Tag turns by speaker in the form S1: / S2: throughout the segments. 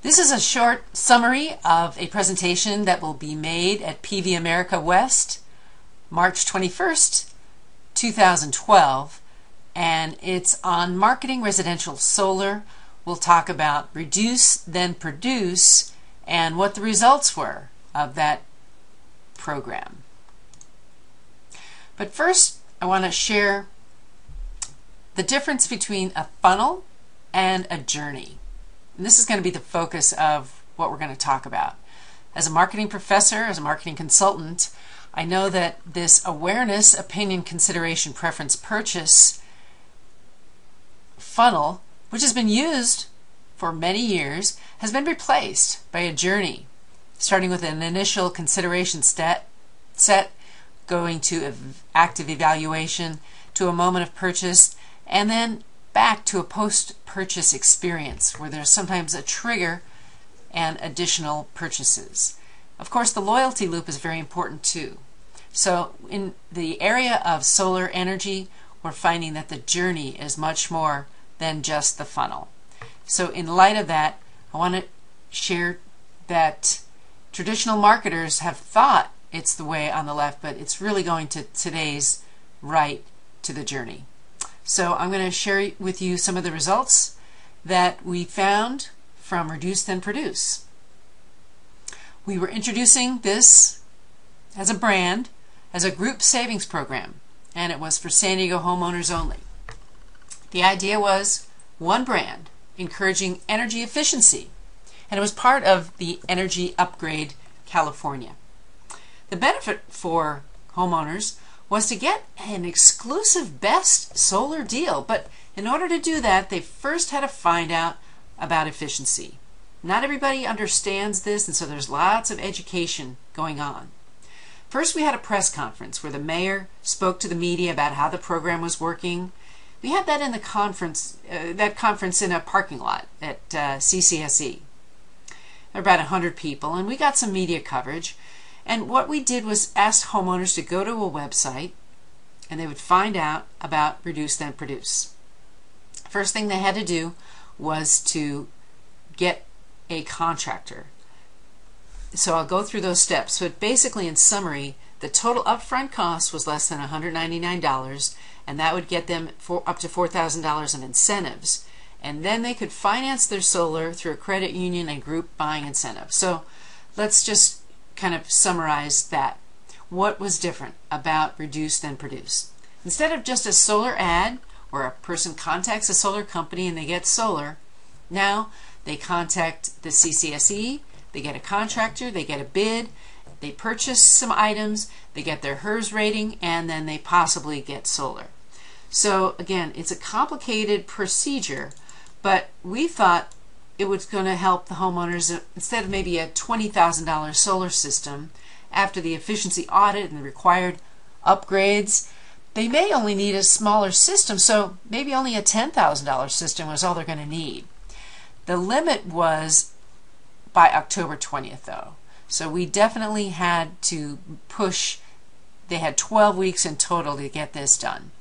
S1: This is a short summary of a presentation that will be made at PV America West, March 21st, 2012, and it's on marketing residential solar. We'll talk about reduce, then produce, and what the results were of that program. But first, I want to share the difference between a funnel and a journey. And this is going to be the focus of what we're going to talk about. As a marketing professor, as a marketing consultant, I know that this awareness, opinion, consideration, preference, purchase funnel, which has been used for many years, has been replaced by a journey, starting with an initial consideration set, going to active evaluation, to a moment of purchase, and then back to a post-purchase experience where there's sometimes a trigger and additional purchases. Of course, the loyalty loop is very important too. So in the area of solar energy, we're finding that the journey is much more than just the funnel. So in light of that, I want to share that traditional marketers have thought it's the way on the left, but it's really going to today's right to the journey. So I'm going to share with you some of the results that we found from Reduce Then Produce. We were introducing this as a brand, as a group savings program, and it was for San Diego homeowners only. The idea was one brand encouraging energy efficiency, and it was part of the Energy Upgrade California. The benefit for homeowners was to get an exclusive best solar deal, but in order to do that, they first had to find out about efficiency. Not everybody understands this, and so there's lots of education going on. First, we had a press conference where the mayor spoke to the media about how the program was working. We had that in the conference in a parking lot at CCSE. There were about 100 people, and we got some media coverage. And what we did was ask homeowners to go to a website, and they would find out about Reduce Then Produce. First thing they had to do was to get a contractor. So I'll go through those steps. But basically, in summary, the total upfront cost was less than $199, and that would get them up to $4,000 in incentives. And then they could finance their solar through a credit union and group buying incentive. So let's just kind of summarize that. What was different about Reduce Then Produce? Instead of just a solar ad where a person contacts a solar company and they get solar, now they contact the CCSE, they get a contractor, they get a bid, they purchase some items, they get their HERS rating, and then they possibly get solar. So again, it's a complicated procedure, but we thought it was going to help the homeowners. Instead of maybe a $20,000 solar system, after the efficiency audit and the required upgrades, they may only need a smaller system, so maybe only a $10,000 system was all they're going to need. The limit was by October 20th though, so we definitely had to push. They had 12 weeks in total to get this done.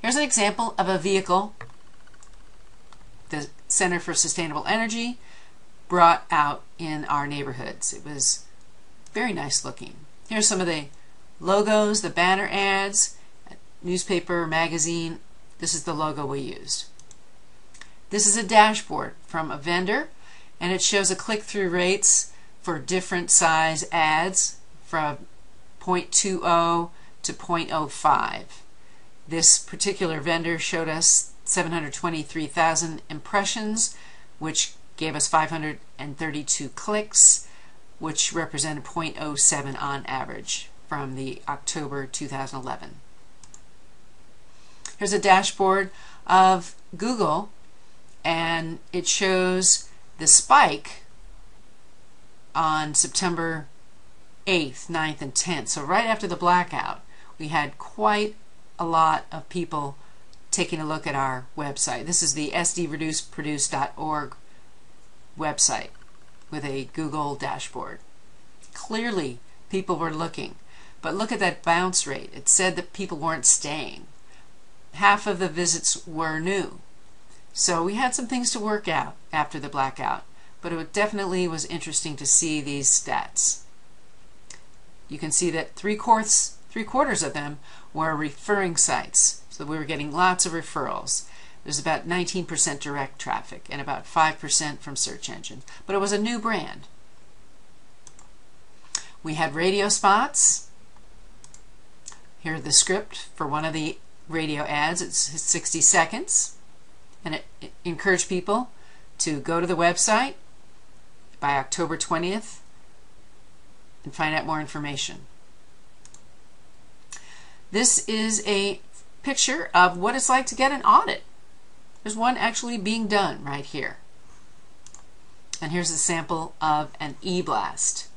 S1: Here's an example of a vehicle the Center for Sustainable Energy brought out in our neighborhoods. It was very nice looking. Here's some of the logos, the banner ads, newspaper, magazine. This is the logo we used. This is a dashboard from a vendor, and it shows a click-through rates for different size ads from 0.20 to 0.05. This particular vendor showed us 723,000 impressions, which gave us 532 clicks, which represented 0.07 on average from the October 2011. Here's a dashboard of Google, and it shows the spike on September 8th, 9th, and 10th. So right after the blackout, we had quite a lot of people taking a look at our website. This is the sdreduceproduce.org website with a Google dashboard. Clearly, people were looking, but look at that bounce rate. It said that people weren't staying. Half of the visits were new. So we had some things to work out after the blackout. but it definitely was interesting to see these stats. You can see that three-quarters of them were referring sites, so we were getting lots of referrals. There's about 19% direct traffic and about 5% from search engines, but it was a new brand. We had radio spots. Here's the script for one of the radio ads. It's 60 seconds, and it encouraged people to go to the website by October 20th and find out more information. This is a picture of what it's like to get an audit. There's one actually being done right here. And here's a sample of an e-blast.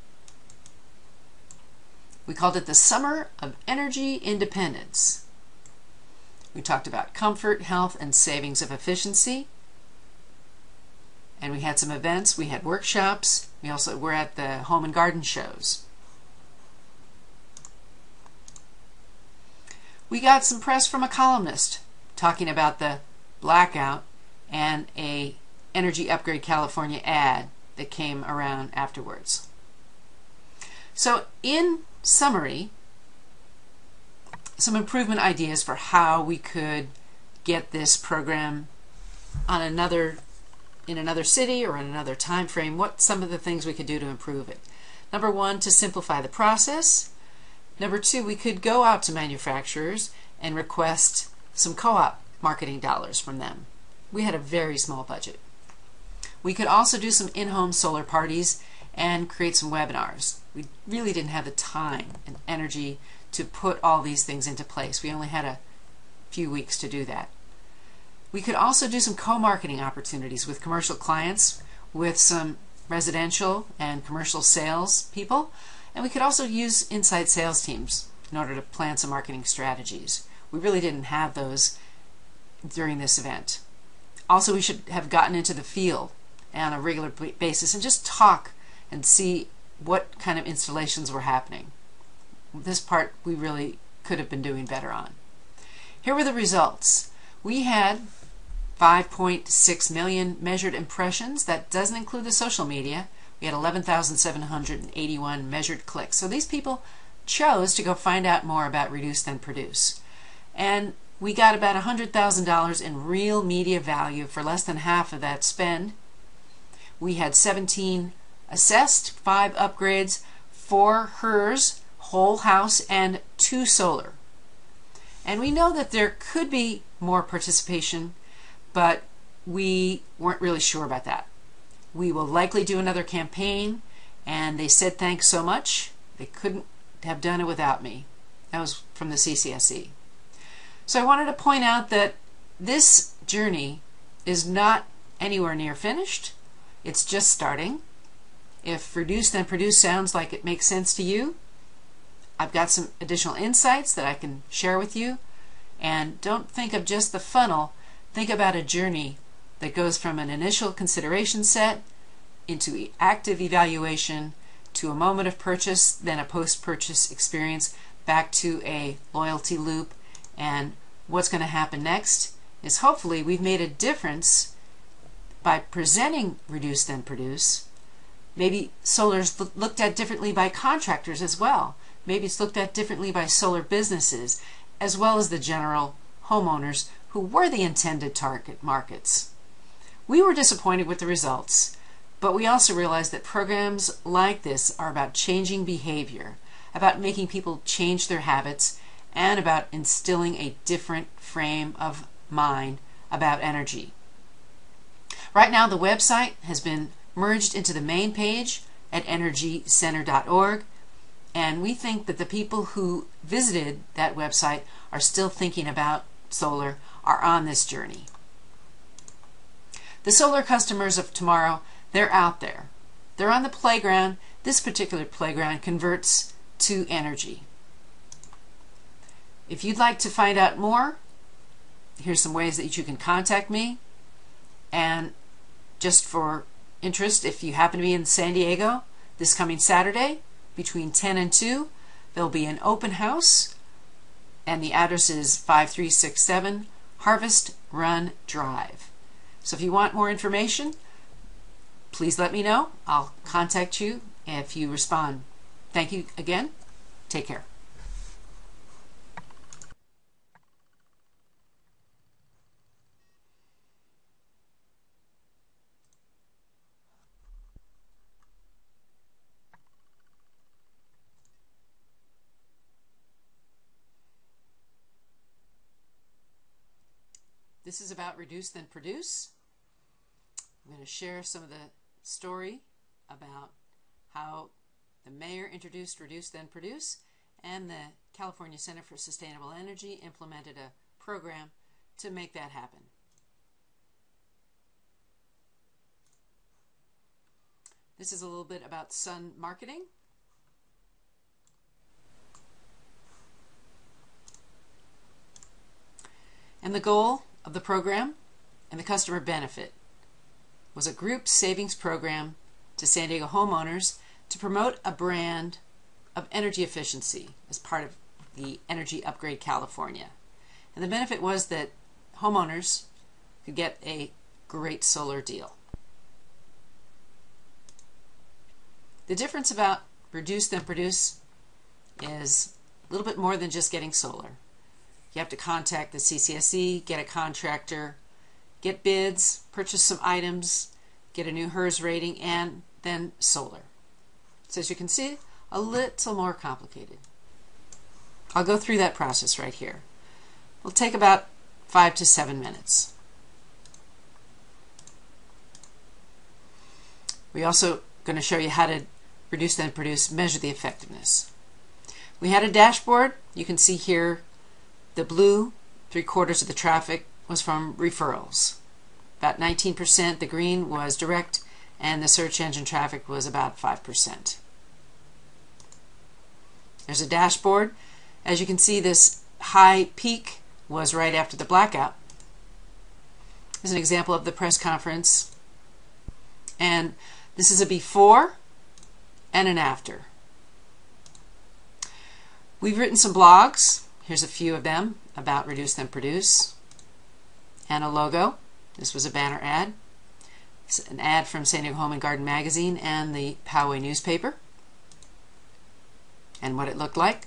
S1: We called it the Summer of Energy Independence. We talked about comfort, health, and savings of efficiency. And we had some events. We had workshops. We also were at the home and garden shows. We got some press from a columnist talking about the blackout and a Energy Upgrade California ad that came around afterwards. So in summary, some improvement ideas for how we could get this program on in another city or in another time frame. What some of the things we could do to improve it. Number one, to simplify the process. Number two, we could go out to manufacturers and request some co-op marketing dollars from them. We had a very small budget. We could also do some in-home solar parties and create some webinars. We really didn't have the time and energy to put all these things into place. We only had a few weeks to do that. We could also do some co-marketing opportunities with commercial clients, with some residential and commercial sales people, and we could also use inside sales teams in order to plan some marketing strategies. We really didn't have those during this event. Also, we should have gotten into the field on a regular basis and just talk and see what kind of installations were happening. This part we really could have been doing better on. Here were the results. We had 5.6 million measured impressions. That doesn't include the social media. We had 11,781 measured clicks. So these people chose to go find out more about Reduce Then Produce. And we got about $100,000 in real media value for less than half of that spend. We had 17 assessed, 5 upgrades, 4 HERS, whole house, and 2 solar. And we know that there could be more participation, but we weren't really sure about that. We will likely do another campaign, and they said thanks so much. They couldn't have done it without me. That was from the CCSE. So I wanted to point out that this journey is not anywhere near finished. It's just starting. If Reduce Then Produce sounds like it makes sense to you, I've got some additional insights that I can share with you. And don't think of just the funnel. Think about a journey that goes from an initial consideration set into active evaluation to a moment of purchase, then a post-purchase experience, back to a loyalty loop. And what's going to happen next is hopefully we've made a difference by presenting Reduce Then Produce. Maybe solar's looked at differently by contractors as well. Maybe it's looked at differently by solar businesses as well as the general homeowners who were the intended target markets. We were disappointed with the results, but we also realized that programs like this are about changing behavior, about making people change their habits, and about instilling a different frame of mind about energy. Right now the website has been merged into the main page at energycenter.org, and we think that the people who visited that website are still thinking about solar, are on this journey. The solar customers of tomorrow, they're out there. They're on the playground. This particular playground converts to energy. If you'd like to find out more, here's some ways that you can contact me. And just for interest, if you happen to be in San Diego this coming Saturday between 10 and 2, there'll be an open house, and the address is 5367 Harvest Run Drive. So if you want more information, please let me know. I'll contact you if you respond. Thank you again. Take care. This is about Reduce Then Produce. I'm going to share some of the story about how the mayor introduced Reduce Then Produce and the California Center for Sustainable Energy implemented a program to make that happen. This is a little bit about Sun Marketing. And the goal of the program and the customer benefit was a group savings program to San Diego homeowners to promote a brand of energy efficiency as part of the Energy Upgrade California. And the benefit was that homeowners could get a great solar deal. The difference about Reduce Then Produce is a little bit more than just getting solar. You have to contact the CCSE, get a contractor, get bids, purchase some items, get a new HERS rating, and then solar. So as you can see, a little more complicated. I'll go through that process right here. It'll take about 5 to 7 minutes. We're also going to show you how to Reduce Then Produce, measure the effectiveness. We had a dashboard. You can see here the blue, 3/4 of the traffic was from referrals. About 19%, the green was direct, and the search engine traffic was about 5%. There's a dashboard. As you can see, this high peak was right after the blackout. Here's an example of the press conference. And this is a before and an after. We've written some blogs. Here's a few of them about Reduce Then Produce. And a logo. This was a banner ad. It's an ad from San Diego Home and Garden Magazine and the Poway newspaper. And what it looked like.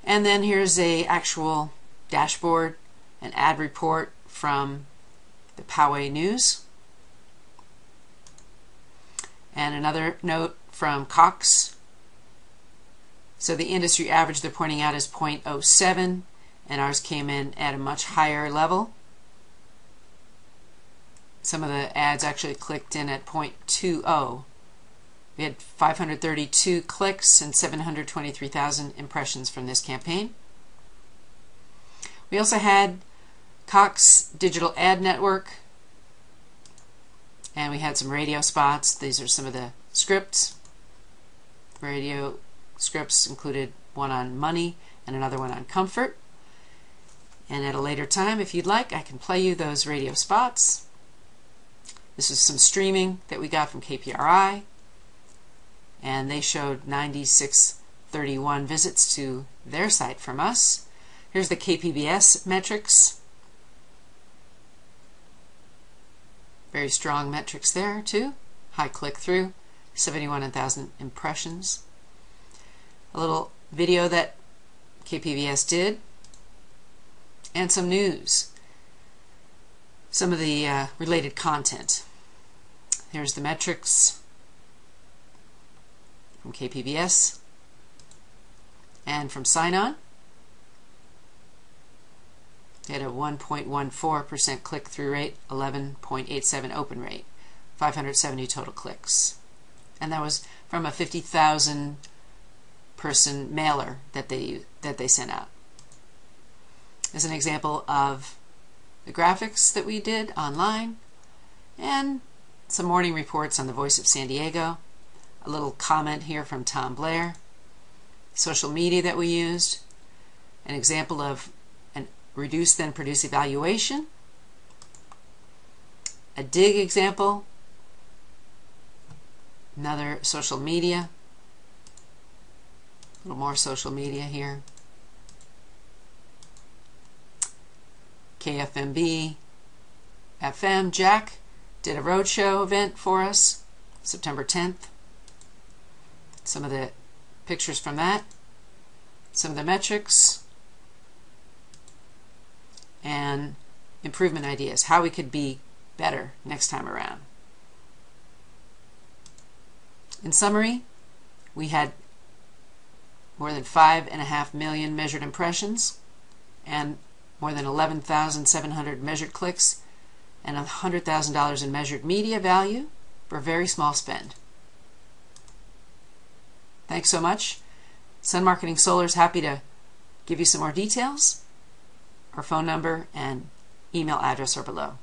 S1: And then here's a actual dashboard, an ad report from the Poway News. And another note from Cox. So the industry average they're pointing out is 0.07, and ours came in at a much higher level. Some of the ads actually clicked in at 0.20. We had 532 clicks and 723,000 impressions from this campaign. We also had Cox Digital Ad Network, and we had some radio spots. These are some of the scripts. Radio scripts included one on money and another one on comfort. And at a later time, if you'd like, I can play you those radio spots. This is some streaming that we got from KPRI, and they showed 9631 visits to their site from us. Here's the KPBS metrics. Very strong metrics there too. High click-through, 71,000 impressions. A little video that KPBS did, and some news. Some of the related content. Here's the metrics from KPBS and from Sign-On. They had a 1.14% click-through rate, 11.87 open rate, 570 total clicks. And that was from a 50,000 person mailer that they sent out. As an example of the graphics that we did online, and some morning reports on the Voice of San Diego, a little comment here from Tom Blair, social media that we used, an example of an Reduce Then Produce evaluation, a dig example, another social media, a little more social media here, KFMB, FM, Jack, did a roadshow event for us, September 10th. Some of the pictures from that, some of the metrics, and improvement ideas, how we could be better next time around. In summary, we had more than 5.5 million measured impressions and more than 11,700 measured clicks and $100,000 in measured media value for a very small spend. Thanks so much. Sun Marketing Solar is happy to give you some more details. Our phone number and email address are below.